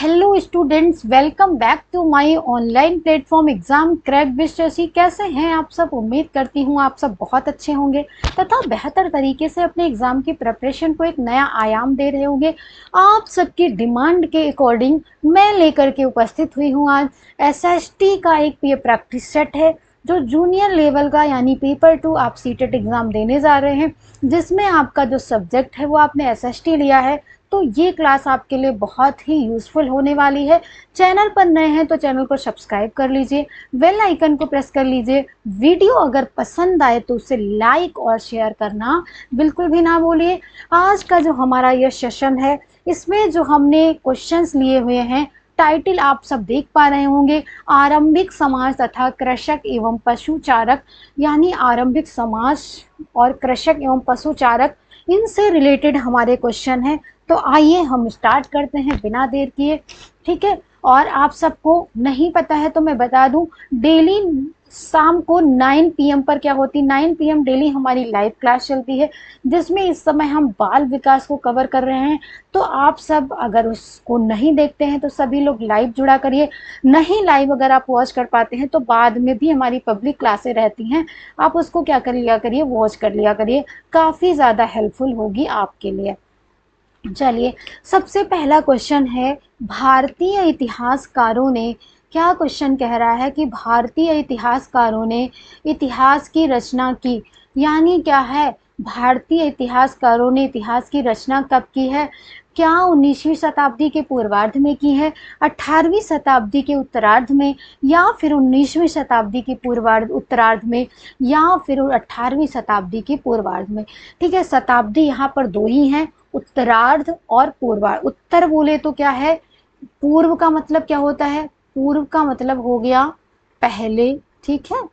Hello students, welcome back to my online platform exam crack with Shashi. कैसे हैं आप सब? उम्मीद करती हूँ आप सब बहुत अच्छे होंगे तथा बेहतर तरीके से अपने एग्जाम की प्रिपरेशन को एक नया आयाम दे रहे होंगे। आप सबकी डिमांड के अकॉर्डिंग मैं लेकर के उपस्थित हुई हूँ आज एसएसटी का एक ये प्रैक्टिस सेट है जो जूनियर लेवल का यानी पेपर 2 आप सीटेट एग्जाम देने जा रहे हैं, जिसमें आपका जो सब्जेक्ट है वो आपने एसएसटी लिया है। तो ये क्लास आपके लिए बहुत ही यूज़फुल होने वाली है। चैनल पर नए हैं तो चैनल को सब्सक्राइब कर लीजिए, बेल आइकन को प्रेस कर लीजिए। वीडियो अगर पसंद आए तो उसे लाइक और शेयर करना बिल्कुल भी ना भूलिए। आज का जो हमारा यह सेशन है इसमें जो हमने क्वेश्चंस लिए हुए हैं, टाइटल आप सब देख पा रहे होंगे, आरंभिक समाज तथा कृषक एवं पशुचारक, यानी आरंभिक समाज और कृषक एवं पशुचारक, इनसे रिलेटेड हमारे क्वेश्चन हैं। तो आइए हम स्टार्ट करते हैं बिना देर किए, ठीक है। और आप सबको नहीं पता है तो मैं बता दूं, डेली शाम को 9 PM पर क्या होती है, 9 PM डेली हमारी लाइव क्लास चलती है, जिसमें इस समय हम बाल विकास को कवर कर रहे हैं। तो आप सब अगर उसको नहीं देखते हैं तो सभी लोग लाइव जुड़ा करिए। नहीं लाइव अगर आप वॉच कर पाते हैं तो बाद में भी हमारी पब्लिक क्लासें रहती हैं, आप उसको क्या कर लिया करिए, वॉच कर लिया करिए, काफ़ी ज़्यादा हेल्पफुल होगी आपके लिए। चलिए, सबसे पहला क्वेश्चन है, भारतीय इतिहासकारों ने, क्या क्वेश्चन कह रहा है कि भारतीय इतिहासकारों ने इतिहास की रचना की, यानी क्या है, भारतीय इतिहासकारों ने इतिहास की रचना कब की है? क्या 19वीं शताब्दी के पूर्वार्ध में की है, 18वीं शताब्दी के उत्तरार्ध में, या फिर 19वीं शताब्दी के पूर्वार्ध उत्तरार्ध में, या फिर 18वीं शताब्दी के पूर्वार्ध में? ठीक है, शताब्दी यहाँ पर दो ही हैं, उत्तरार्ध और पूर्वार्ध। उत्तर बोले तो क्या है, पूर्व का मतलब क्या होता है, पूर्व का मतलब हो गया पहले, ठीक है।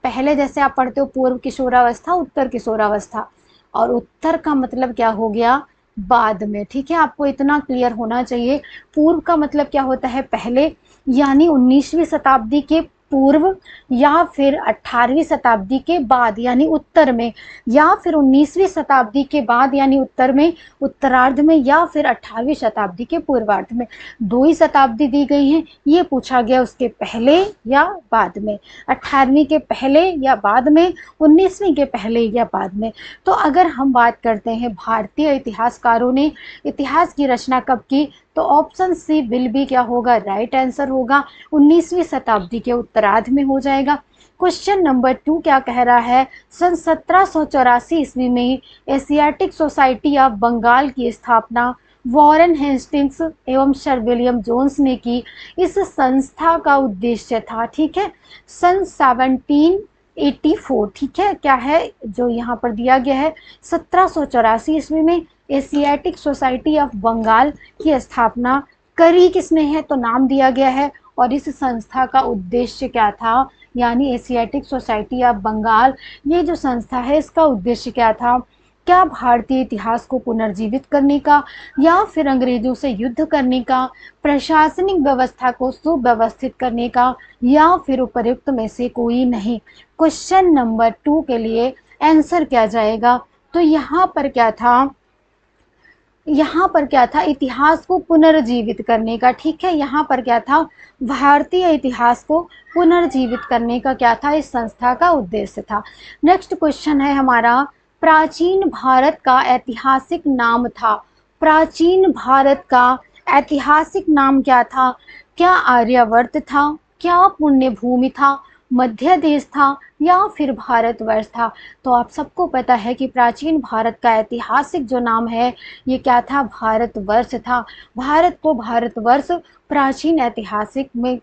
पहले जैसे आप पढ़ते हो पूर्व किशोरावस्था, उत्तर किशोरावस्था, और उत्तर का मतलब क्या हो गया, बाद में, ठीक है। आपको इतना क्लियर होना चाहिए। पूर्व का मतलब क्या होता है, पहले, यानी 19वीं शताब्दी के पूर्व, या फिर 18वीं शताब्दी के बाद यानी उत्तर में, या फिर 19वीं शताब्दी के बाद यानी उत्तर में, उत्तरार्ध में, या फिर 18वीं शताब्दी के पूर्वार्ध में। दो ही शताब्दी दी गई हैं, ये पूछा गया उसके पहले या बाद में, 18वीं के पहले या बाद में, 19वीं के पहले या बाद में। तो अगर हम बात करते हैं भारतीय इतिहासकारों ने इतिहास की रचना कब की, तो ऑप्शन सी विल बी क्या होगा, राइट आंसर होगा, 19वीं शताब्दी के उत्तरार्ध में हो जाएगा। क्वेश्चन नंबर 2 क्या कह रहा है, सन 1784 ईस्वी में एशियाटिक सोसाइटी ऑफ बंगाल की स्थापना वॉरेन हेस्टिंग्स एवं सर विलियम जोन्स ने की। इस संस्था का उद्देश्य था, ठीक है, सन 1784, ठीक है, क्या है जो यहाँ पर दिया गया है, 1784 ईस्वी में एशियाटिक सोसाइटी ऑफ बंगाल की स्थापना करी किसने है, तो नाम दिया गया है। और इस संस्था का उद्देश्य क्या था, यानी एशियाटिक सोसाइटी ऑफ बंगाल, ये जो संस्था है इसका उद्देश्य क्या था, क्या भारतीय इतिहास को पुनर्जीवित करने का, या फिर अंग्रेजों से युद्ध करने का, प्रशासनिक व्यवस्था को सुव्यवस्थित करने का, या फिर उपर्युक्त में से कोई नहीं। क्वेश्चन नंबर 2 के लिए आंसर क्या जाएगा, तो यहाँ पर क्या था, यहाँ पर क्या था, इतिहास को पुनर्जीवित करने का, ठीक है। यहाँ पर क्या था, भारतीय इतिहास को पुनर्जीवित करने का क्या था, इस संस्था का उद्देश्य था। नेक्स्ट क्वेश्चन है हमारा, प्राचीन भारत का ऐतिहासिक नाम था, प्राचीन भारत का ऐतिहासिक नाम क्या था? क्या आर्यावर्त था, क्या पुण्य भूमि था, मध्य देश था, या फिर भारतवर्ष था? तो आप सबको पता है कि प्राचीन भारत का ऐतिहासिक जो नाम है ये क्या था, भारतवर्ष था। भारत को भारतवर्ष प्राचीन ऐतिहासिक में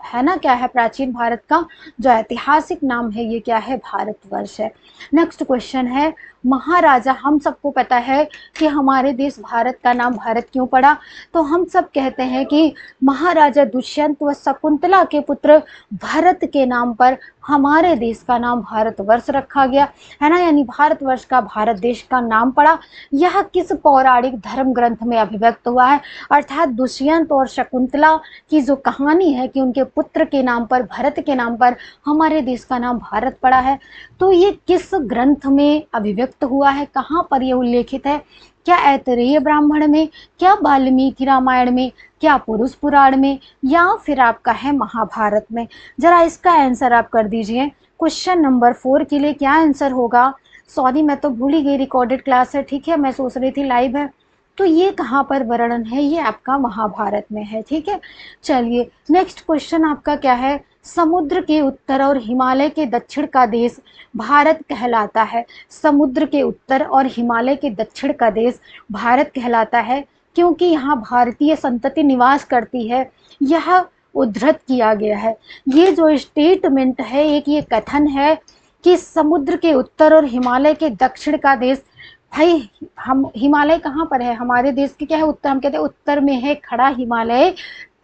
है ना, क्या है, प्राचीन भारत का जो ऐतिहासिक नाम है ये क्या है, भारतवर्ष है। नेक्स्ट क्वेश्चन है, महाराजा, हम सबको पता है कि हमारे देश भारत का नाम भारत क्यों पड़ा, तो हम सब कहते हैं कि महाराजा दुष्यंत व शकुंतला के पुत्र भरत के नाम पर हमारे देश का नाम भारतवर्ष रखा गया, है ना, यानी भारतवर्ष का भारत देश का नाम पड़ा। यह किस पौराणिक धर्म ग्रंथ में अभिव्यक्त हुआ है, अर्थात दुष्यंत और शकुंतला की जो कहानी है कि उनके पुत्र के नाम पर, भरत के नाम पर हमारे देश का नाम भारत पड़ा है, तो ये किस ग्रंथ में अभिव्यक्त हुआ है, कहाँ पर ये उल्लेखित है, क्या ऐतरेय ब्राह्मण में, क्या वाल्मीकि रामायण में, क्या पुरुष पुराण में, या फिर आपका है महाभारत में। जरा इसका आंसर आप कर दीजिए। क्वेश्चन नंबर 4 के लिए क्या आंसर होगा। सॉरी मैं तो भूल ही गई, रिकॉर्डेड क्लास है, ठीक है, मैं सोच रही थी लाइव है। तो ये कहाँ पर वर्णन है, ये आपका महाभारत में है, ठीक है। चलिए नेक्स्ट क्वेश्चन आपका क्या है। समुद्र के उत्तर और हिमालय के दक्षिण का देश भारत कहलाता है। समुद्र के उत्तर और हिमालय के दक्षिण का देश भारत कहलाता है क्योंकि यहाँ भारतीय संतति निवास करती है, यह उद्धृत किया गया है। ये जो स्टेटमेंट है, एक ये कथन है कि समुद्र के उत्तर और हिमालय के दक्षिण का देश, भाई हम हिमालय कहाँ पर है, हमारे देश के क्या है, उत्तर, हम कहते हैं उत्तर में है खड़ा हिमालय,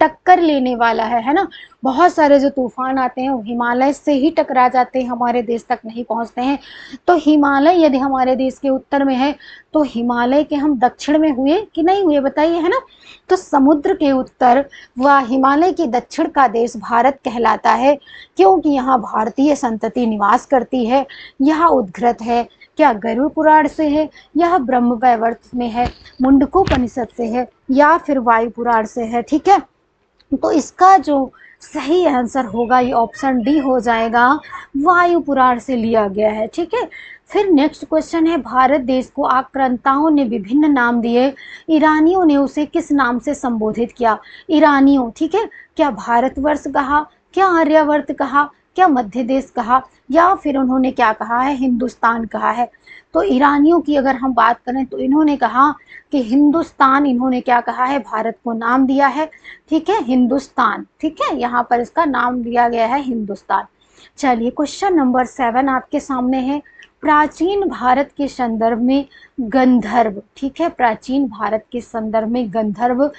टक्कर लेने वाला है ना। बहुत सारे जो तूफान आते हैं वो हिमालय से ही टकरा जाते हैं, हमारे देश तक नहीं पहुंचते हैं। तो हिमालय यदि हमारे देश के उत्तर में है तो हिमालय के हम दक्षिण में हुए कि नहीं हुए, बताइए, है ना। तो समुद्र के उत्तर व हिमालय के दक्षिण का देश भारत कहलाता है क्योंकि यहाँ भारतीय संतति निवास करती है, यह उद्घृत है। क्या गरुड़ पुराण से है, यह ब्रह्म वैवर्त में है, मुंडकोपनिषद से है, या फिर वायु पुराण से है, ठीक है। तो इसका जो सही आंसर होगा ये ऑप्शन डी हो जाएगा, वायु पुराण से लिया गया है, ठीक है। फिर नेक्स्ट क्वेश्चन है, भारत देश को आक्रांताओं ने विभिन्न नाम दिए, ईरानियों ने उसे किस नाम से संबोधित किया। ईरानियों, ठीक है, क्या भारतवर्ष कहा, क्या आर्यावर्त कहा, क्या मध्य देश कहा, या फिर उन्होंने क्या कहा है, हिंदुस्तान कहा है। तो ईरानियों की अगर हम बात करें तो इन्होंने कहा कि हिंदुस्तान, इन्होंने क्या कहा है, भारत को नाम दिया है, ठीक है, हिंदुस्तान, ठीक है, यहाँ पर इसका नाम दिया गया है हिंदुस्तान। चलिए क्वेश्चन नंबर 7 आपके सामने है। प्राचीन भारत के संदर्भ में गंधर्व, ठीक है, प्राचीन भारत के संदर्भ में गंधर्व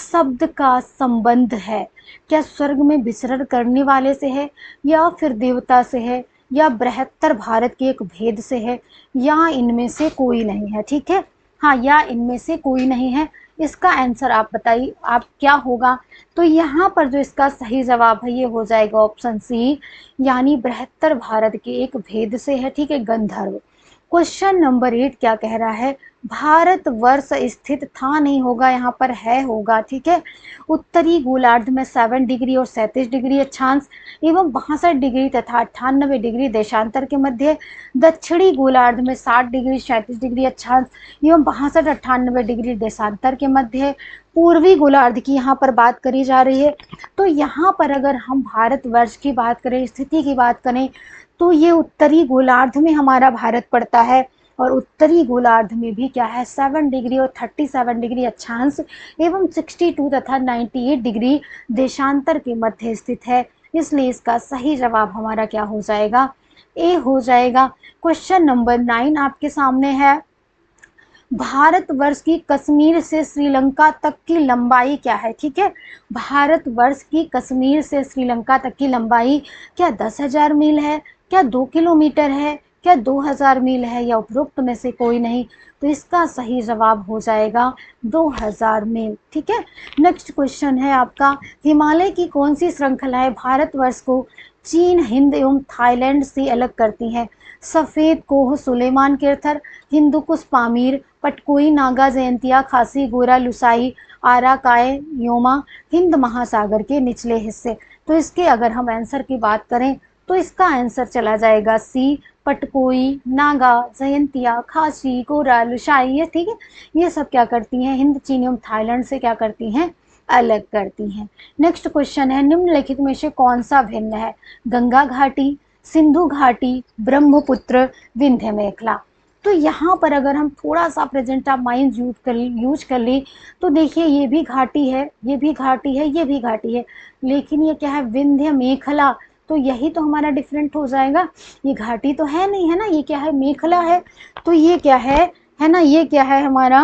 शब्द का संबंध है, क्या स्वर्ग में विचरण करने वाले से है, या फिर देवता से है, या बृहत्तर भारत के एक भेद से है, या इनमें से कोई नहीं है, ठीक है। हाँ, या इनमें से कोई नहीं है। इसका आंसर आप बताइए, आप क्या होगा। तो यहाँ पर जो इसका सही जवाब है ये हो जाएगा ऑप्शन सी, यानी बृहत्तर भारत के एक भेद से है, ठीक है, गंधर्व। क्वेश्चन नंबर 8 क्या कह रहा है, भारत वर्ष स्थित था नहीं होगा, यहाँ पर है होगा, ठीक है। उत्तरी गोलार्ध में 7 डिग्री और 37 डिग्री अक्षांश एवं 62 डिग्री तथा 98 डिग्री देशांतर के मध्य, दक्षिणी गोलार्ध में 60 डिग्री 37 डिग्री अक्षांश एवं 62-98 डिग्री देशांतर के मध्य, पूर्वी गोलार्ध की यहाँ पर बात करी जा रही है। तो यहाँ पर अगर हम भारतवर्ष की बात करें, स्थिति की बात करें, तो ये उत्तरी गोलार्ध में हमारा भारत पड़ता है, और उत्तरी गोलार्ध में भी क्या है, 7 डिग्री और 37 डिग्री अक्षांश एवं 62 तथा 98 डिग्री देशांतर के मध्य स्थित है। इसलिए इसका सही जवाब हमारा क्या हो जाएगा, ए हो जाएगा। क्वेश्चन नंबर 9 आपके सामने है, भारतवर्ष की कश्मीर से श्रीलंका तक की लंबाई क्या है, ठीक है। भारतवर्ष की कश्मीर से श्रीलंका तक की लंबाई क्या 10,000 मील है, क्या 2 किलोमीटर है, क्या 2,000 मील है, या उपरोक्त में से कोई नहीं। तो इसका सही जवाब हो जाएगा 2,000 मील, ठीक है। नेक्स्ट क्वेश्चन है आपका, हिमालय की कौन सी श्रृंखलाएं भारतवर्ष को चीन, हिंद एवं थाईलैंड से अलग करती हैं। सफेद कोह, सुलेमान केर्थर, हिंदुकुश पामीर, पटकोई, नागा जयंतिया, खासी गोरा, लुसाई, आराकाय योमा, हिंद महासागर के निचले हिस्से। तो इसके अगर हम आंसर की बात करें तो इसका आंसर चला जाएगा सी, पटकोई, नागा, जयंतिया, खासी, गोरा, लुसाई, ये ठीक है, ये सब क्या करती हैं, हिंद, चीन एवं थाईलैंड से क्या करती हैं, अलग करती हैं। नेक्स्ट क्वेश्चन है, निम्नलिखित में से कौन सा भिन्न है, गंगा घाटी, सिंधु घाटी, ब्रह्मपुत्र, विंध्य मेखला। तो यहाँ पर अगर हम थोड़ा सा प्रेजेंट ऑफ माइंड यूज कर ली तो देखिए ये भी घाटी है, ये भी घाटी है, ये भी घाटी है, लेकिन ये क्या है, विंध्य मेखला। तो यही तो हमारा डिफरेंट हो जाएगा, ये घाटी तो है नहीं, है ना, ये क्या है, मेखला है। तो ये क्या है ना, ये क्या है हमारा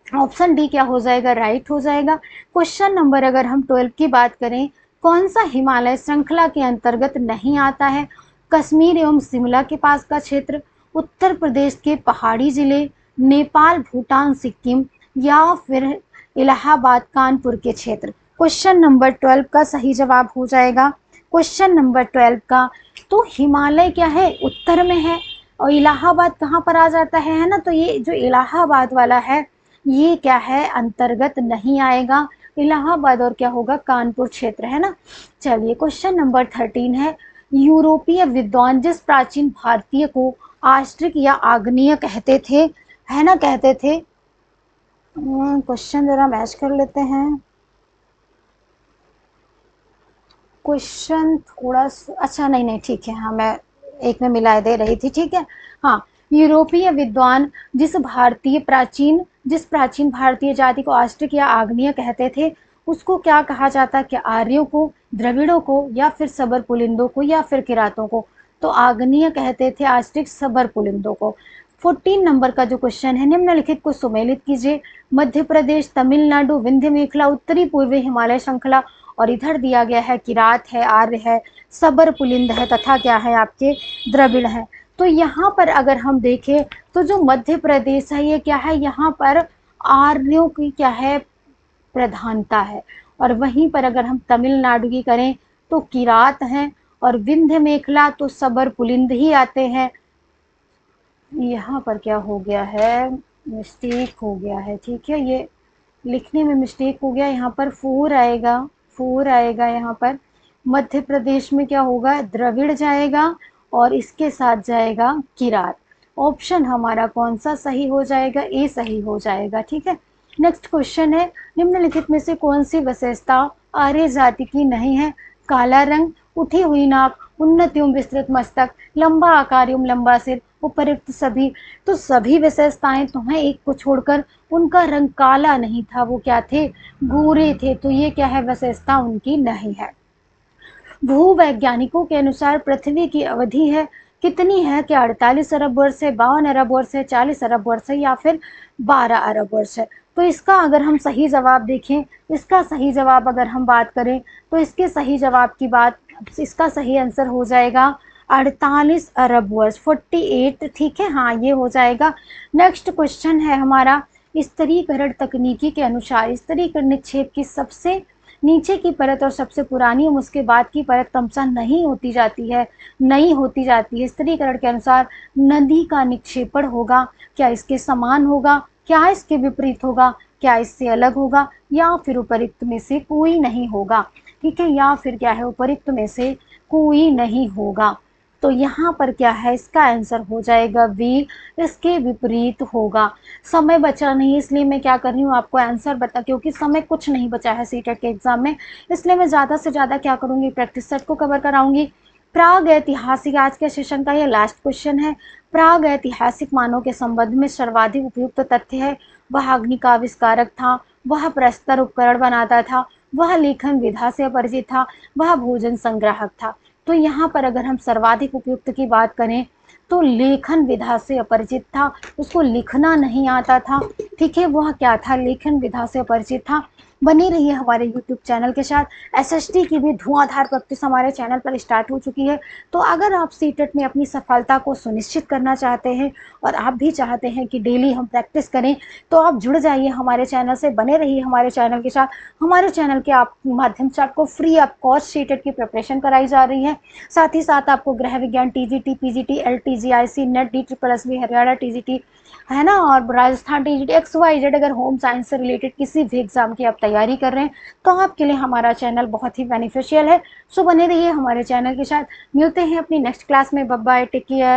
ऑप्शन डी क्या हो जाएगा, राइट हो जाएगा। क्वेश्चन नंबर अगर हम 12 की बात करें, कौन सा हिमालय श्रृंखला के अंतर्गत नहीं आता है, कश्मीर एवं शिमला के पास का क्षेत्र, उत्तर प्रदेश के पहाड़ी जिले, नेपाल, भूटान, सिक्किम, या फिर इलाहाबाद, कानपुर के क्षेत्र। क्वेश्चन नंबर 12 का सही जवाब हो जाएगा, क्वेश्चन नंबर 12 का, तो हिमालय क्या है, उत्तर में है, और इलाहाबाद कहाँ पर आ जाता है ना, तो ये जो इलाहाबाद वाला है ये क्या है, अंतर्गत नहीं आएगा। इलाहाबाद और क्या होगा, कानपुर क्षेत्र है ना। चलिए क्वेश्चन नंबर 13 है, यूरोपीय विद्वान जिस प्राचीन भारतीय को आस्ट्रिक या आग्नेय कहते थे, है ना, कहते थे। क्वेश्चन जरा मैच कर लेते हैं। क्वेश्चन थोड़ा अच्छा, नहीं नहीं ठीक है, हाँ मैं एक में मिला दे रही थी, ठीक है। हाँ, यूरोपीय विद्वान जिस प्राचीन भारतीय जाति को आस्ट्रिक या आग्नेय कहते थे, उसको क्या कहा जाता, क्या आर्यों को, द्रविड़ों को, या फिर सबर पुलिंदों को, या फिर किरातों को। तो आग्नेय कहते थे आस्ट्रिक सबर पुलिंदों को। 14 नंबर का जो क्वेश्चन है, निम्नलिखित को सुमेलित कीजिए। मध्य प्रदेश, तमिलनाडु, विंध्य मेखला, उत्तरी पूर्वी हिमालय श्रृंखला, और इधर दिया गया है किरात है, आर्य है, सबर पुलिंद है, तथा क्या है आपके द्रविड़ है। तो यहाँ पर अगर हम देखें तो जो मध्य प्रदेश है ये क्या है, यहाँ पर आर्यों की क्या है, प्रधानता है। और वहीं पर अगर हम तमिलनाडु की करें तो किरात हैं, और विंध्य मेखला तो सबर पुलिंद ही आते हैं। यहाँ पर क्या हो गया है, मिस्टेक हो गया है, ठीक है, ये लिखने में मिस्टेक हो गया, यहाँ पर फोर आएगा, फोर आएगा यहाँ पर। मध्य प्रदेश में क्या होगा, द्रविड़ जाएगा और इसके साथ जाएगा किरात। ऑप्शन हमारा कौन सा सही हो जाएगा, ए सही हो जाएगा, ठीक है। नेक्स्ट क्वेश्चन है, निम्नलिखित में से कौन सी विशेषता आर्य जाति की नहीं है। काला रंग, उठी हुई नाक, उन्नत एवं विस्तृत मस्तक, लंबा आकार एवं लंबा सिर, उपयुक्त सभी। तो सभी विशेषताएं तो हैं, एक को छोड़कर, उनका रंग काला नहीं था, वो क्या थे, गोरे थे। तो ये क्या है, विशेषता उनकी नहीं है। भूवैज्ञानिकों के अनुसार पृथ्वी की अवधि है कितनी है, क्या 48 अरब वर्ष है, 52 अरब वर्ष है, 40 अरब वर्ष है, या फिर 12 अरब वर्ष है। तो इसका अगर हम सही जवाब देखें, इसका सही जवाब अगर हम बात करें तो इसके सही जवाब की बात, इसका सही आंसर हो जाएगा 48 अरब वर्ष, 48, ठीक है, हाँ ये हो जाएगा। नेक्स्ट क्वेश्चन है हमारा, स्तरीकरण तकनीकी के अनुसार स्तरीकरण निक्षेप की सबसे नीचे की परत और सबसे पुरानी एवं उसके बाद की परत क्रमशः नहीं होती जाती है, नहीं होती जाती है। स्तरीकरण के अनुसार नदी का निक्षेपण होगा, क्या इसके समान होगा, क्या इसके विपरीत होगा, क्या इससे अलग होगा, या फिर उपरिक्त में से कोई नहीं होगा, ठीक है, या फिर क्या है, उपरिक्त में से कोई नहीं होगा। तो यहाँ पर क्या है, इसका आंसर हो जाएगा बी, इसके विपरीत होगा। समय बचा नहीं, इसलिए मैं क्या कर रही हूँ, आपको आंसर बता, क्योंकि समय कुछ नहीं बचा है सीटेट के एग्जाम में, इसलिए मैं ज़्यादा से ज़्यादा क्या करूँगी, प्रैक्टिस सेट को कवर कराऊंगी। प्राग ऐतिहासिक, आज के सेशन का ये लास्ट क्वेश्चन है। प्राग ऐतिहासिक मानव के संबंध में सर्वाधिक उपयुक्त तथ्य है, वह अग्नि का आविष्कारक था, वह प्रस्तर उपकरण बनाता था, वह लेखन विधा से अपरिचित था, वह भोजन संग्राहक था। तो यहाँ पर अगर हम सर्वाधिक उपयुक्त की बात करें तो लेखन विधा से अपरिचित था, उसको लिखना नहीं आता था, ठीक है, वह क्या था, लेखन विधा से अपरिचित था। बनी रही है हमारे YouTube चैनल के साथ। एसएसटी की भी धुआंधार प्रैक्टिस हमारे चैनल पर स्टार्ट हो चुकी है। तो अगर आप सीटेट में अपनी सफलता को सुनिश्चित करना चाहते हैं और आप भी चाहते हैं कि डेली हम प्रैक्टिस करें, तो आप जुड़ जाइए हमारे चैनल से, बने रहिए हमारे चैनल के साथ। हमारे चैनल के माध्यम से आपको फ्री ऑफ कॉस्ट सीटेट की प्रिपरेशन कराई जा रही है। साथ ही साथ आपको गृह विज्ञान, TGT, PGT, LT GIC, NET, DSSS, Haryana TGT, है ना, और राजस्थान टीजीटी, XYZ, अगर होम साइंस से रिलेटेड किसी भी एग्जाम की आप तैयारी कर रहे हैं तो आपके लिए हमारा चैनल बहुत ही बेनिफिशियल है। सो बने रहिए हमारे चैनल के साथ। मिलते हैं अपनी नेक्स्ट क्लास में। Bye bye, take care.